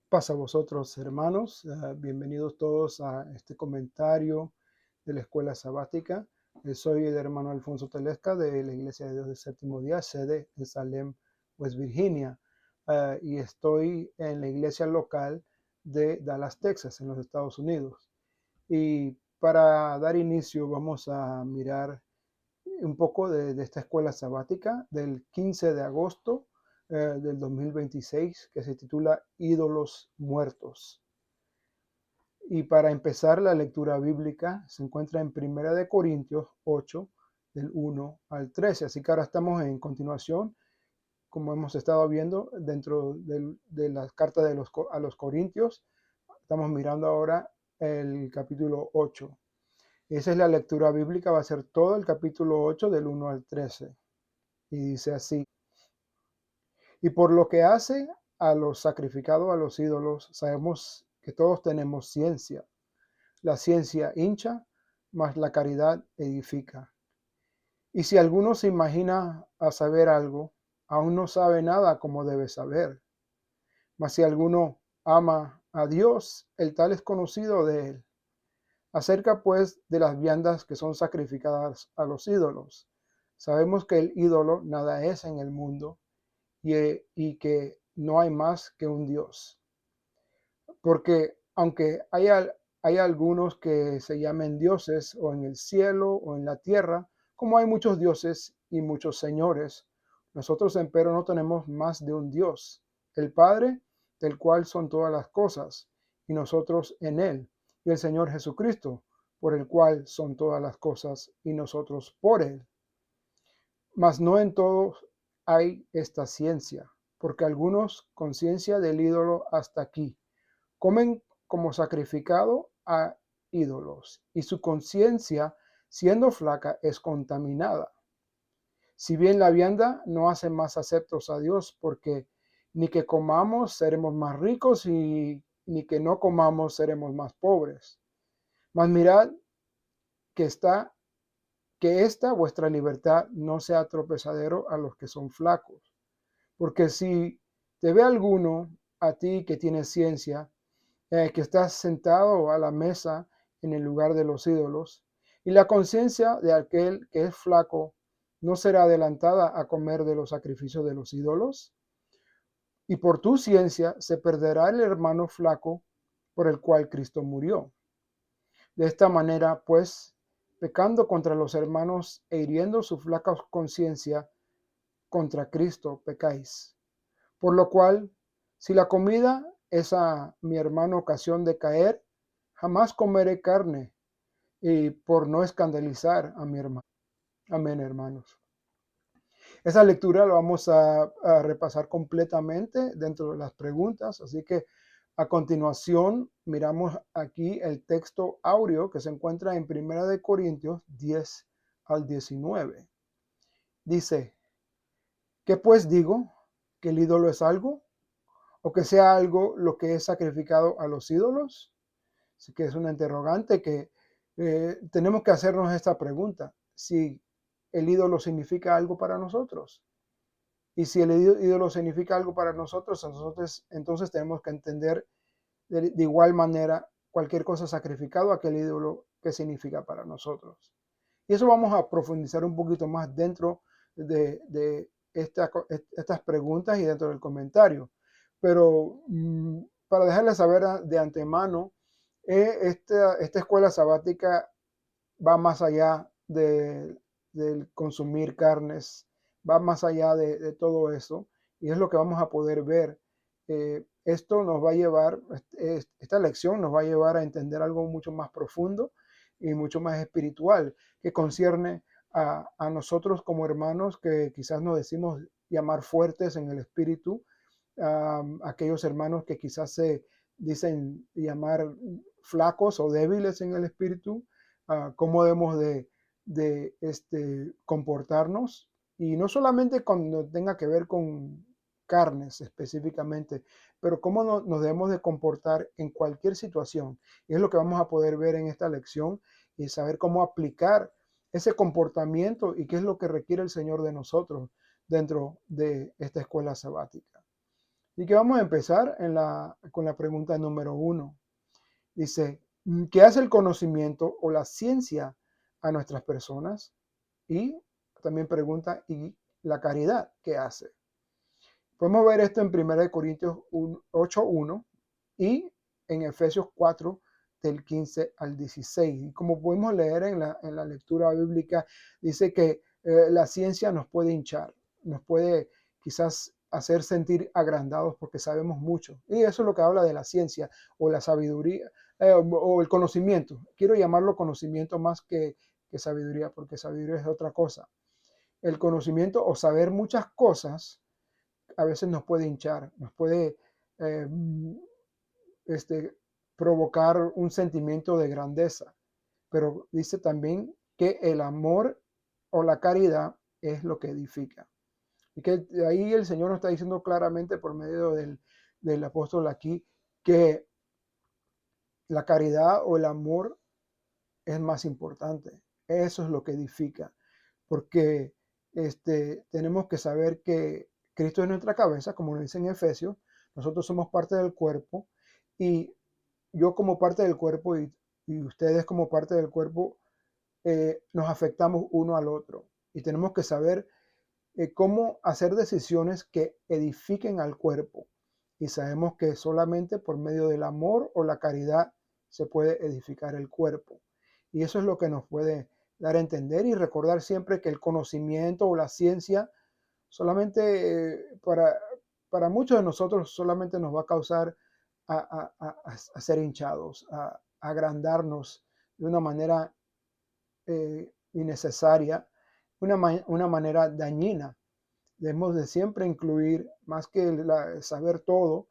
Paz a vosotros, hermanos. Bienvenidos todos a este comentario de la escuela sabática. Soy el hermano Alfonso Telesca de la Iglesia de Dios del Séptimo Día, sede en Salem, West Virginia. Y estoy en la iglesia local de Dallas, Texas, en los Estados Unidos. Y para dar inicio vamos a mirar un poco de esta escuela sabática del 15 de agosto del 2026, que se titula Ídolos Muertos. Y para empezar la lectura bíblica se encuentra en Primera de Corintios 8, del 1 al 13. Así que ahora estamos en continuación, como hemos estado viendo dentro de la carta a los Corintios. Estamos mirando ahora el capítulo 8. Esa es la lectura bíblica, va a ser todo el capítulo 8 del 1 al 13. Y dice así: y por lo que hace a los sacrificados a los ídolos, sabemos que todos tenemos ciencia. La ciencia hincha, mas la caridad edifica. Y si alguno se imagina a saber algo, aún no sabe nada como debe saber. Mas si alguno ama a Dios, el tal es conocido de él. Acerca pues de las viandas que son sacrificadas a los ídolos. Sabemos que el ídolo nada es en el mundo y que no hay más que un Dios. Porque aunque hay algunos que se llamen dioses o en el cielo o en la tierra, como hay muchos dioses y muchos señores, nosotros empero no tenemos más de un Dios, el Padre, del cual son todas las cosas, y nosotros en él, y el Señor Jesucristo, por el cual son todas las cosas, y nosotros por él. Mas no en todos hay esta ciencia, porque algunos con ciencia del ídolo hasta aquí comen como sacrificado a ídolos, y su conciencia, siendo flaca, es contaminada. Si bien la vianda no hace más aceptos a Dios, porque ni que comamos seremos más ricos y ni que no comamos seremos más pobres. Mas mirad que esta vuestra libertad no sea tropezadero a los que son flacos. Porque si te ve alguno a ti que tienes ciencia, que estás sentado a la mesa en el lugar de los ídolos, y la conciencia de aquel que es flaco no será adelantada a comer de los sacrificios de los ídolos, y por tu ciencia se perderá el hermano flaco por el cual Cristo murió. De esta manera, pues, pecando contra los hermanos e hiriendo su flaca conciencia, contra Cristo pecáis. Por lo cual, si la comida es a mi hermano ocasión de caer, jamás comeré carne, y por no escandalizar a mi hermano. Amén, hermanos. Esa lectura la vamos a repasar completamente dentro de las preguntas, así que a continuación miramos aquí el texto áureo que se encuentra en Primera de Corintios 10 al 19. Dice: ¿qué pues digo? ¿Que el ídolo es algo? ¿O que sea algo lo que es sacrificado a los ídolos? Así que es una interrogante que tenemos que hacernos esta pregunta: si el ídolo significa algo para nosotros. Y si el ídolo significa algo para nosotros, entonces tenemos que entender de igual manera cualquier cosa sacrificado a aquel ídolo que significa para nosotros. Y eso vamos a profundizar un poquito más dentro de estas preguntas y dentro del comentario. Pero para dejarles saber de antemano, esta escuela sabática va más allá del consumir carnes, va más allá de todo eso, y es lo que vamos a poder ver. Esto nos va a llevar, esta lección nos va a llevar a entender algo mucho más profundo y mucho más espiritual, que concierne a nosotros como hermanos que quizás nos decimos llamar fuertes en el espíritu, aquellos hermanos que quizás se dicen llamar flacos o débiles en el espíritu, cómo debemos de comportarnos, y no solamente cuando tenga que ver con carnes específicamente, pero cómo nos debemos de comportar en cualquier situación. Y es lo que vamos a poder ver en esta lección y saber cómo aplicar ese comportamiento y qué es lo que requiere el Señor de nosotros dentro de esta escuela sabática. Y que vamos a empezar con la pregunta número 1. Dice, ¿qué hace el conocimiento o la ciencia a nuestras personas? Y también pregunta, ¿y la caridad qué hace? Podemos ver esto en 1 Corintios 8:1 y en Efesios 4, del 15 al 16. Y como podemos leer en la lectura bíblica, dice que la ciencia nos puede hinchar, nos puede quizás hacer sentir agrandados porque sabemos mucho. Y eso es lo que habla de la ciencia o la sabiduría o el conocimiento. Quiero llamarlo conocimiento más que sabiduría, porque sabiduría es otra cosa. El conocimiento o saber muchas cosas a veces nos puede hinchar, nos puede eh, este, provocar un sentimiento de grandeza. Pero dice también que el amor o la caridad es lo que edifica. Y que ahí el Señor nos está diciendo claramente por medio del apóstol aquí que la caridad o el amor es más importante. Eso es lo que edifica. Porque tenemos que saber que Cristo es nuestra cabeza, como nos dice en Efesios. Nosotros somos parte del cuerpo y yo como parte del cuerpo y ustedes como parte del cuerpo nos afectamos uno al otro. Y tenemos que saber cómo hacer decisiones que edifiquen al cuerpo. Y sabemos que solamente por medio del amor o la caridad se puede edificar el cuerpo. Y eso es lo que nos puede dar a entender y recordar siempre que el conocimiento o la ciencia solamente para muchos de nosotros solamente nos va a causar a ser hinchados, a agrandarnos de una manera innecesaria, una manera dañina. Debemos de siempre incluir, más que saber todo,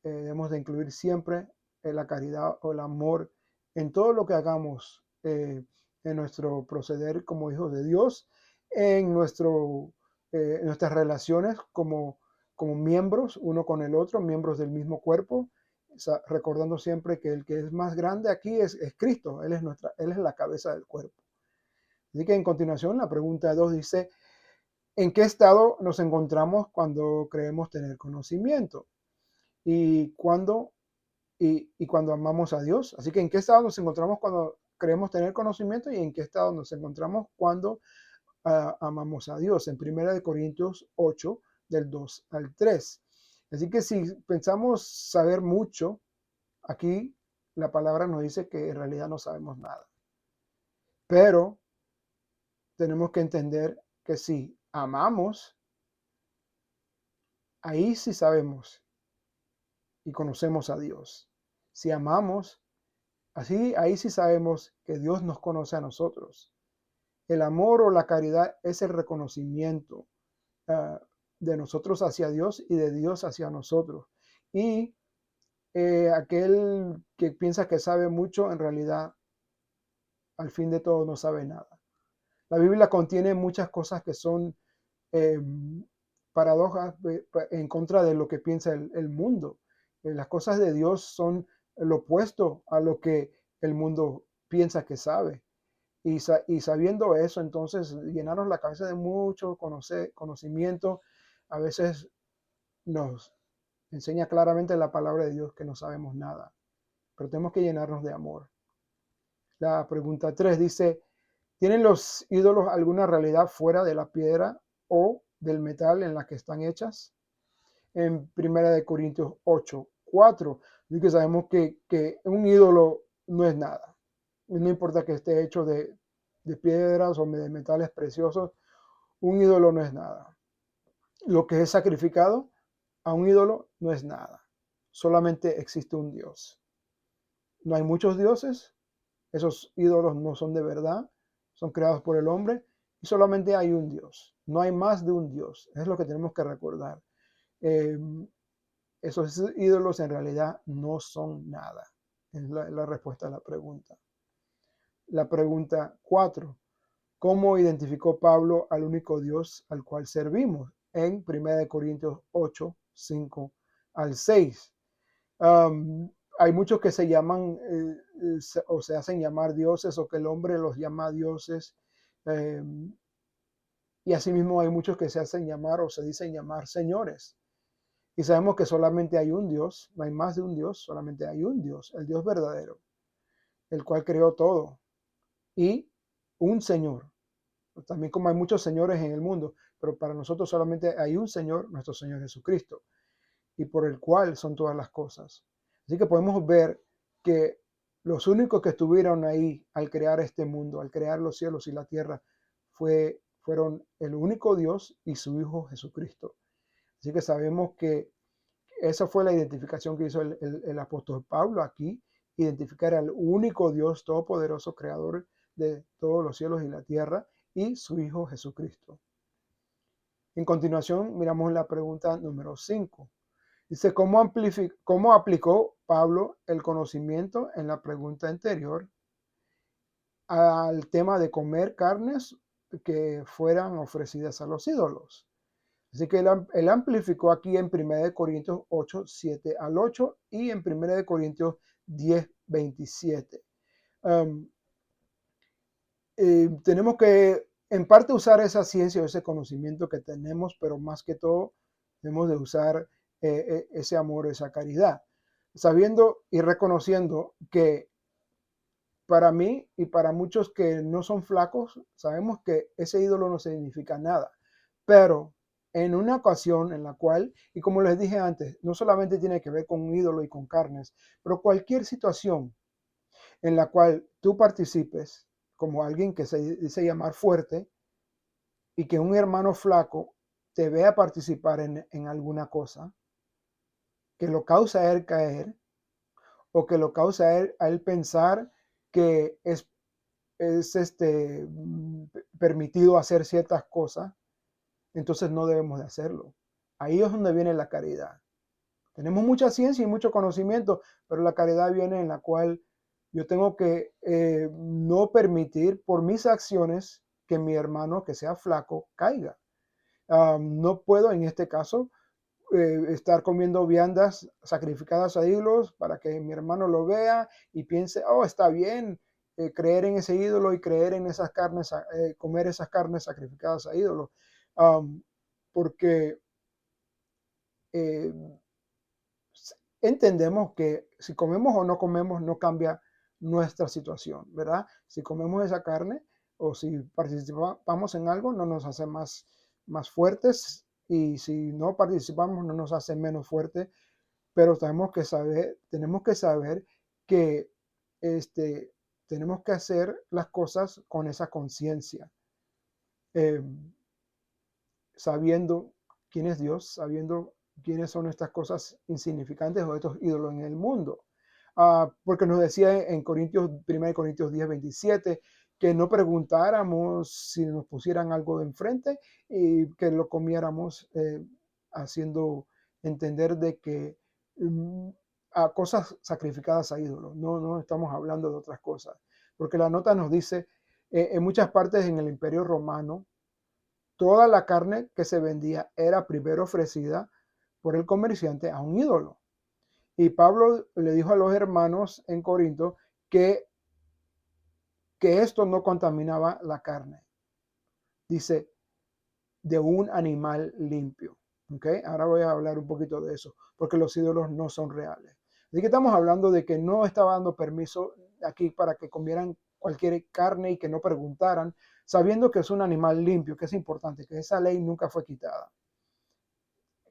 debemos de incluir siempre la caridad o el amor en todo lo que hagamos, en nuestro proceder como hijos de Dios, en nuestras relaciones como miembros uno con el otro, miembros del mismo cuerpo, recordando siempre que el que es más grande aquí es Cristo, Él es la cabeza del cuerpo. Así que en continuación la pregunta 2 dice, ¿en qué estado nos encontramos cuando creemos tener conocimiento? ¿Y cuando amamos a Dios? Así que ¿en qué estado nos encontramos cuando creemos tener conocimiento y en qué estado nos encontramos cuando amamos a Dios? En 1 Corintios 8, del 2 al 3. Así que si pensamos saber mucho, aquí la palabra nos dice que en realidad no sabemos nada. Pero tenemos que entender que si amamos, ahí sí sabemos y conocemos a Dios. Si amamos, ahí sí sabemos que Dios nos conoce a nosotros. El amor o la caridad es el reconocimiento de nosotros hacia Dios y de Dios hacia nosotros. Y aquel que piensa que sabe mucho, en realidad, al fin de todo, no sabe nada. La Biblia contiene muchas cosas que son eh, paradojas en contra de lo que piensa el mundo. Las cosas de Dios son lo opuesto a lo que el mundo piensa que sabe. Y sabiendo eso, entonces llenarnos la cabeza de mucho conocimiento, a veces nos enseña claramente la palabra de Dios que no sabemos nada, pero tenemos que llenarnos de amor. La pregunta 3 dice, ¿tienen los ídolos alguna realidad fuera de la piedra o del metal en la que están hechas? En 1 Corintios 8:4, dice que sabemos que un ídolo no es nada. No importa que esté hecho de piedras o de metales preciosos, un ídolo no es nada. Lo que es sacrificado a un ídolo no es nada. Solamente existe un Dios. No hay muchos dioses. Esos ídolos no son de verdad. Son creados por el hombre. Y solamente hay un Dios. No hay más de un Dios. Es lo que tenemos que recordar. Esos ídolos en realidad no son nada. Es la respuesta a la pregunta. La pregunta 4. ¿Cómo identificó Pablo al único Dios al cual servimos? En 1 Corintios 8, 5 al 6. Hay muchos que se llaman o se hacen llamar dioses o que el hombre los llama dioses. Y asimismo hay muchos que se hacen llamar o se dicen llamar señores. Y sabemos que solamente hay un Dios, no hay más de un Dios, solamente hay un Dios, el Dios verdadero, el cual creó todo. Y un Señor. También como hay muchos señores en el mundo, pero para nosotros solamente hay un Señor, nuestro Señor Jesucristo, y por el cual son todas las cosas. Así que podemos ver que los únicos que estuvieron ahí al crear este mundo, al crear los cielos y la tierra, fueron el único Dios y su Hijo Jesucristo. Así que sabemos que esa fue la identificación que hizo el apóstol Pablo aquí, identificar al único Dios todopoderoso, creador de todos los cielos y la tierra, y su Hijo Jesucristo. En continuación, miramos la pregunta número 5. Dice, ¿cómo aplicó Pablo el conocimiento en la pregunta anterior al tema de comer carnes que fueran ofrecidas a los ídolos? Así que él amplificó aquí en 1 Corintios 8, 7 al 8 y en 1 Corintios 10, 27. Tenemos que en parte usar esa ciencia o ese conocimiento que tenemos, pero más que todo debemos de usar ese amor, esa caridad, sabiendo y reconociendo que para mí y para muchos que no son flacos, sabemos que ese ídolo no significa nada, pero en una ocasión en la cual, y como les dije antes, no solamente tiene que ver con un ídolo y con carnes, pero cualquier situación en la cual tú participes como alguien que se dice llamar fuerte y que un hermano flaco te vea participar en alguna cosa que lo causa a él caer o que lo causa a él pensar que es permitido hacer ciertas cosas, entonces no debemos de hacerlo. Ahí es donde viene la caridad. Tenemos mucha ciencia y mucho conocimiento, pero la caridad viene en la cual yo tengo que no permitir por mis acciones que mi hermano que sea flaco caiga. No puedo en este caso estar comiendo viandas sacrificadas a ídolos para que mi hermano lo vea y piense, oh, está bien creer en ese ídolo y creer en esas carnes, comer esas carnes sacrificadas a ídolos. Porque eh, entendemos que si comemos o no comemos no cambia nuestra situación, ¿verdad? Si comemos esa carne o si participamos en algo no nos hace más fuertes y si no participamos no nos hace menos fuertes, pero tenemos que saber que este, tenemos que hacer las cosas con esa conciencia, eh, sabiendo quién es Dios, sabiendo quiénes son estas cosas insignificantes o estos ídolos en el mundo. Porque nos decía en 1 Corintios 10, 27, que no preguntáramos si nos pusieran algo de enfrente y que lo comiéramos haciendo entender de que a cosas sacrificadas a ídolos, no estamos hablando de otras cosas, porque la nota nos dice en muchas partes en el Imperio Romano, toda la carne que se vendía era primero ofrecida por el comerciante a un ídolo. Y Pablo le dijo a los hermanos en Corinto que esto no contaminaba la carne. Dice, de un animal limpio. ¿Okay? Ahora voy a hablar un poquito de eso, porque los ídolos no son reales. Así que estamos hablando de que no estaba dando permiso aquí para que comieran cualquier carne y que no preguntaran, sabiendo que es un animal limpio, que es importante, que esa ley nunca fue quitada.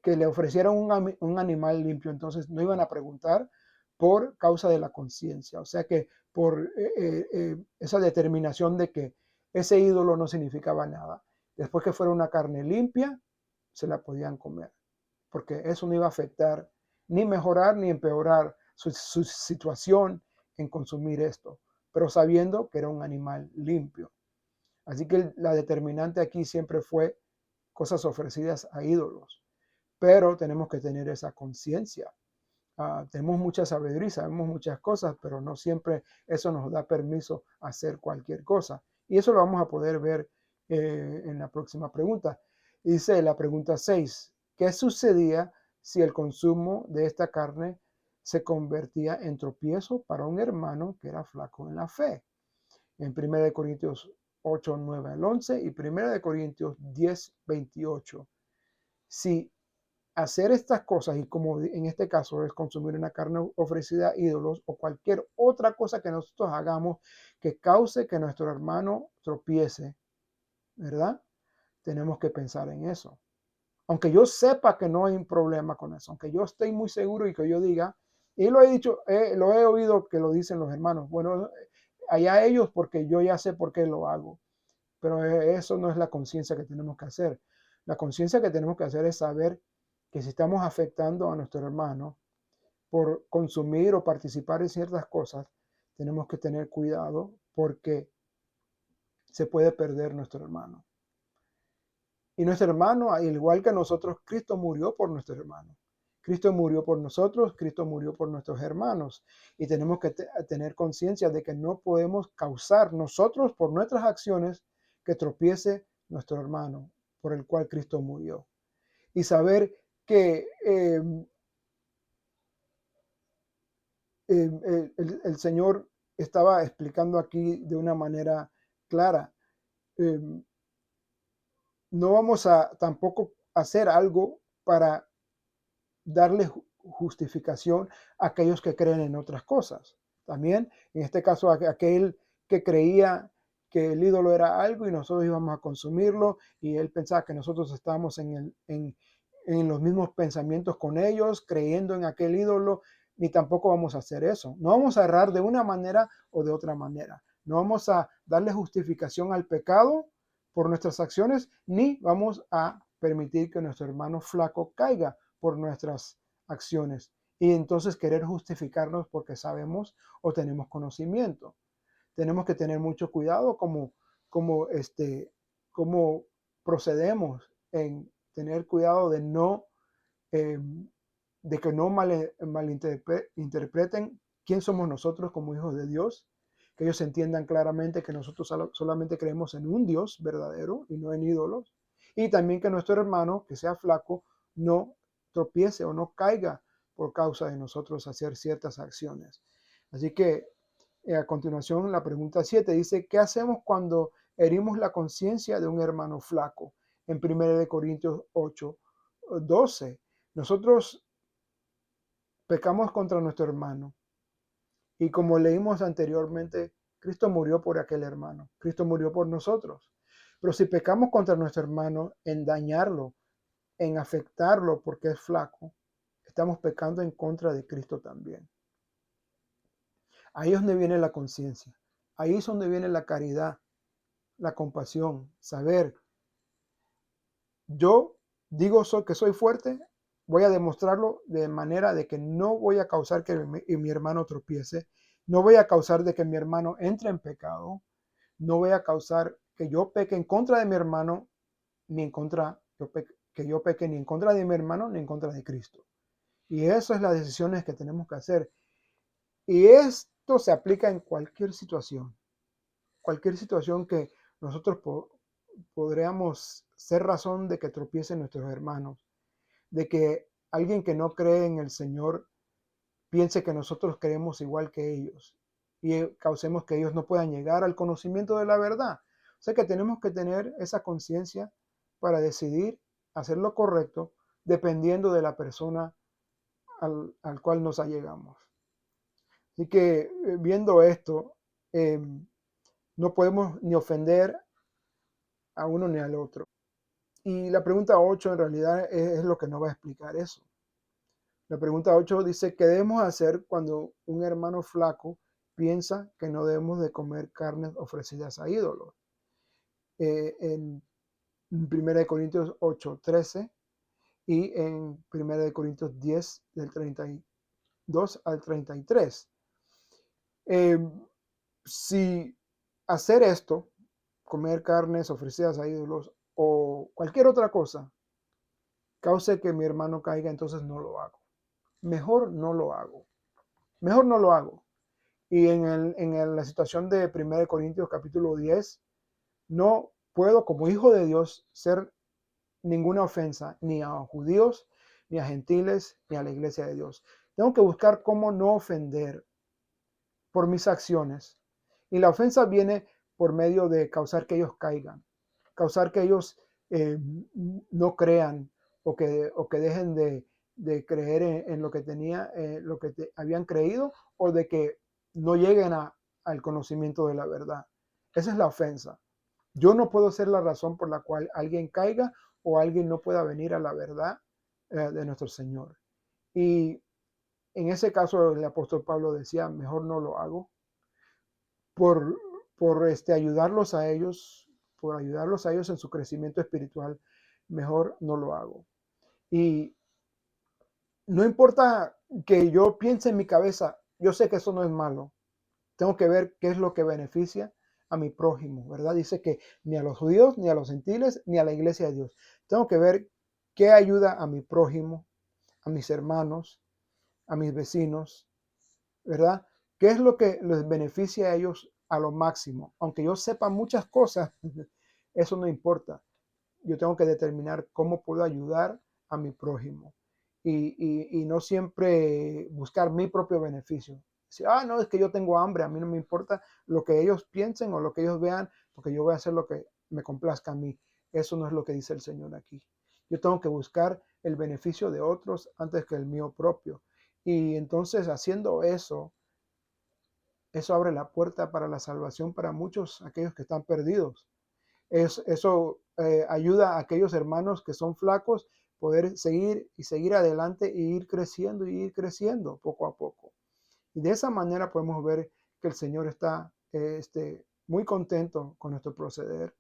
Que le ofrecieron un animal limpio, entonces no iban a preguntar por causa de la conciencia. O sea que por esa determinación de que ese ídolo no significaba nada. Después que fuera una carne limpia, se la podían comer, porque eso no iba a afectar ni mejorar ni empeorar su situación en consumir esto, pero sabiendo que era un animal limpio. Así que la determinante aquí siempre fue cosas ofrecidas a ídolos, pero tenemos que tener esa conciencia. Tenemos mucha sabiduría, sabemos muchas cosas, pero no siempre eso nos da permiso a hacer cualquier cosa. Y eso lo vamos a poder ver en la próxima pregunta. Dice la pregunta 6, ¿qué sucedía si el consumo de esta carne se convertía en tropiezo para un hermano que era flaco en la fe? En 1 Corintios 8, 9 al 11 y 1 Corintios 10, 28. Si hacer estas cosas, y como en este caso es consumir una carne ofrecida a ídolos o cualquier otra cosa que nosotros hagamos que cause que nuestro hermano tropiece, ¿verdad? Tenemos que pensar en eso. Aunque yo sepa que no hay un problema con eso, aunque yo esté muy seguro y que yo diga, y lo he dicho, lo he oído que lo dicen los hermanos, bueno, allá ellos porque yo ya sé por qué lo hago, pero eso no es la conciencia que tenemos que hacer. La conciencia que tenemos que hacer es saber que si estamos afectando a nuestro hermano por consumir o participar en ciertas cosas, tenemos que tener cuidado porque se puede perder nuestro hermano. Y nuestro hermano, al igual que nosotros, Cristo murió por nuestro hermano. Cristo murió por nosotros, Cristo murió por nuestros hermanos. Y tenemos que tener conciencia de que no podemos causar nosotros por nuestras acciones que tropiece nuestro hermano por el cual Cristo murió. Y saber que el Señor estaba explicando aquí de una manera clara. Eh, no vamos a tampoco hacer algo para darle justificación a aquellos que creen en otras cosas. También, en este caso, aquel que creía que el ídolo era algo y nosotros íbamos a consumirlo y él pensaba que nosotros estábamos en los mismos pensamientos con ellos, creyendo en aquel ídolo, ni tampoco vamos a hacer eso. No vamos a errar de una manera o de otra manera. No vamos a darle justificación al pecado por nuestras acciones, ni vamos a permitir que nuestro hermano flaco caiga por nuestras acciones y entonces querer justificarnos porque sabemos o tenemos conocimiento. Tenemos que tener mucho cuidado como procedemos en tener cuidado de no eh, de que no malinterpreten quién somos nosotros como hijos de Dios, que ellos entiendan claramente que nosotros solamente creemos en un Dios verdadero y no en ídolos, y también que nuestro hermano, que sea flaco, no tropiece o no caiga por causa de nosotros hacer ciertas acciones. Así que a continuación la pregunta 7 dice, ¿qué hacemos cuando herimos la conciencia de un hermano flaco? En 1 Corintios 8:12, nosotros pecamos contra nuestro hermano. Y como leímos anteriormente, Cristo murió por aquel hermano. Cristo murió por nosotros. Pero si pecamos contra nuestro hermano en dañarlo, en afectarlo porque es flaco, estamos pecando en contra de Cristo también. Ahí es donde viene la conciencia. Ahí es donde viene la caridad, la compasión, saber, yo digo que soy fuerte, voy a demostrarlo de manera de que no voy a causar que mi hermano tropiece, no voy a causar de que mi hermano entre en pecado, no voy a causar que yo peque en contra de mi hermano, ni en contra, que yo peque ni en contra de mi hermano, ni en contra de Cristo. Y eso es las decisiones que tenemos que hacer. Y esto se aplica en cualquier situación que nosotros podríamos ser razón de que tropiecen nuestros hermanos, de que alguien que no cree en el Señor piense que nosotros creemos igual que ellos y causemos que ellos no puedan llegar al conocimiento de la verdad. O sea que tenemos que tener esa conciencia para decidir hacer lo correcto dependiendo de la persona al cual nos allegamos. Así que viendo esto, eh, no podemos ni ofender a uno ni al otro. Y la pregunta 8 en realidad es lo que nos va a explicar eso. La pregunta 8 dice, ¿qué debemos hacer cuando un hermano flaco piensa que no debemos de comer carnes ofrecidas a ídolos? En 1 Corintios 8:13 y en 1 Corintios 10 del 32 al 33. Si hacer esto, comer carnes ofrecidas a ídolos o cualquier otra cosa, cause que mi hermano caiga, entonces no lo hago. Mejor no lo hago. Mejor no lo hago. Y en la situación de 1 Corintios capítulo 10, no puedo como hijo de Dios ser ninguna ofensa ni a judíos, ni a gentiles, ni a la iglesia de Dios. Tengo que buscar cómo no ofender por mis acciones. Y la ofensa viene por medio de causar que ellos caigan, causar que ellos no crean o que dejen de creer en lo que habían creído, o de que no lleguen al conocimiento de la verdad. Esa es la ofensa. Yo no puedo ser la razón por la cual alguien caiga o alguien no pueda venir a la verdad de nuestro Señor. Y en ese caso el apóstol Pablo decía, mejor no lo hago, por, por ayudarlos a ellos en su crecimiento espiritual, mejor no lo hago. Y no importa que yo piense en mi cabeza, yo sé que eso no es malo. Tengo que ver qué es lo que beneficia a mi prójimo, ¿verdad? Dice que ni a los judíos, ni a los gentiles, ni a la iglesia de Dios. Tengo que ver qué ayuda a mi prójimo, a mis hermanos, a mis vecinos, ¿verdad? ¿Qué es lo que les beneficia a ellos a lo máximo? Aunque yo sepa muchas cosas, eso no importa. Yo tengo que determinar cómo puedo ayudar a mi prójimo y no siempre buscar mi propio beneficio. Si, no, es que yo tengo hambre, a mí no me importa lo que ellos piensen o lo que ellos vean, porque yo voy a hacer lo que me complazca a mí. Eso no es lo que dice el Señor aquí. Yo tengo que buscar el beneficio de otros antes que el mío propio. Y entonces haciendo eso abre la puerta para la salvación para muchos, aquellos que están perdidos. Eso ayuda a aquellos hermanos que son flacos poder seguir adelante e ir creciendo poco a poco. Y de esa manera podemos ver que el Señor está muy contento con nuestro proceder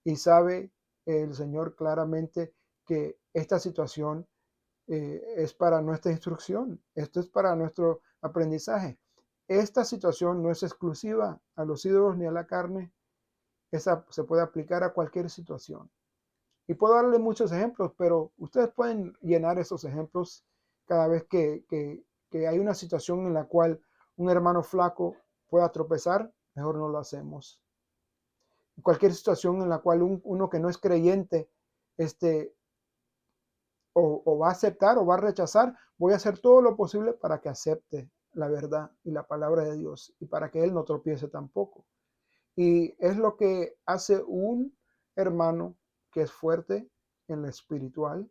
y sabe el Señor claramente que esta situación es para nuestra instrucción, esto es para nuestro aprendizaje. Esta situación no es exclusiva a los ídolos ni a la carne, esa se puede aplicar a cualquier situación. Y puedo darle muchos ejemplos, pero ustedes pueden llenar esos ejemplos cada vez que hay una situación en la cual un hermano flaco pueda tropezar, mejor no lo hacemos. Cualquier situación en la cual uno que no es creyente este, o va a aceptar o va a rechazar, voy a hacer todo lo posible para que acepte la verdad y la palabra de Dios y para que él no tropiece tampoco. Y es lo que hace un hermano que es fuerte en lo espiritual,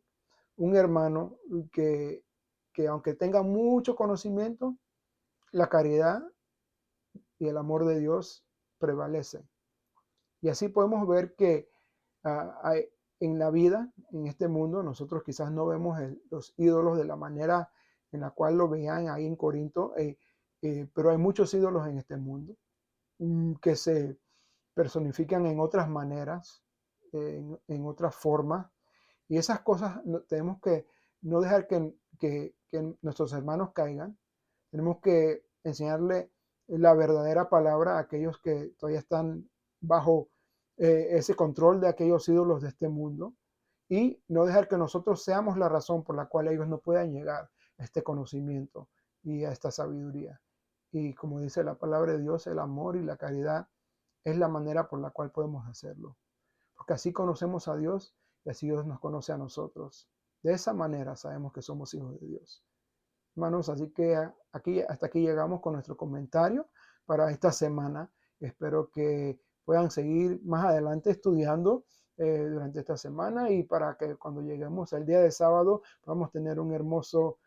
un hermano que aunque tenga mucho conocimiento, la caridad y el amor de Dios prevalece. Y así podemos ver que hay, en la vida, en este mundo, nosotros quizás no vemos los ídolos de la manera en la cual lo veían ahí en Corinto, pero hay muchos ídolos en este mundo que se personifican en otras maneras, en otras formas. Y esas cosas tenemos que no dejar que nuestros hermanos caigan. Tenemos que enseñarle la verdadera palabra a aquellos que todavía están bajo ese control de aquellos ídolos de este mundo y no dejar que nosotros seamos la razón por la cual ellos no puedan llegar a este conocimiento y a esta sabiduría. Y como dice la palabra de Dios, el amor y la caridad es la manera por la cual podemos hacerlo. Porque así conocemos a Dios y así Dios nos conoce a nosotros. De esa manera sabemos que somos hijos de Dios. Hermanos, así que hasta aquí llegamos con nuestro comentario para esta semana. Espero que puedan seguir más adelante estudiando durante esta semana y para que cuando lleguemos al día de sábado podamos tener un hermoso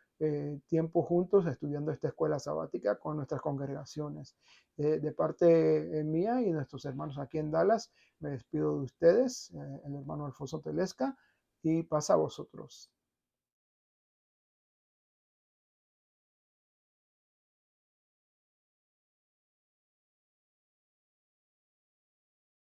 tiempo juntos estudiando esta escuela sabática con nuestras congregaciones. De parte mía y de nuestros hermanos aquí en Dallas, me despido de ustedes, el hermano Alfonso Telesca, y pasa a vosotros.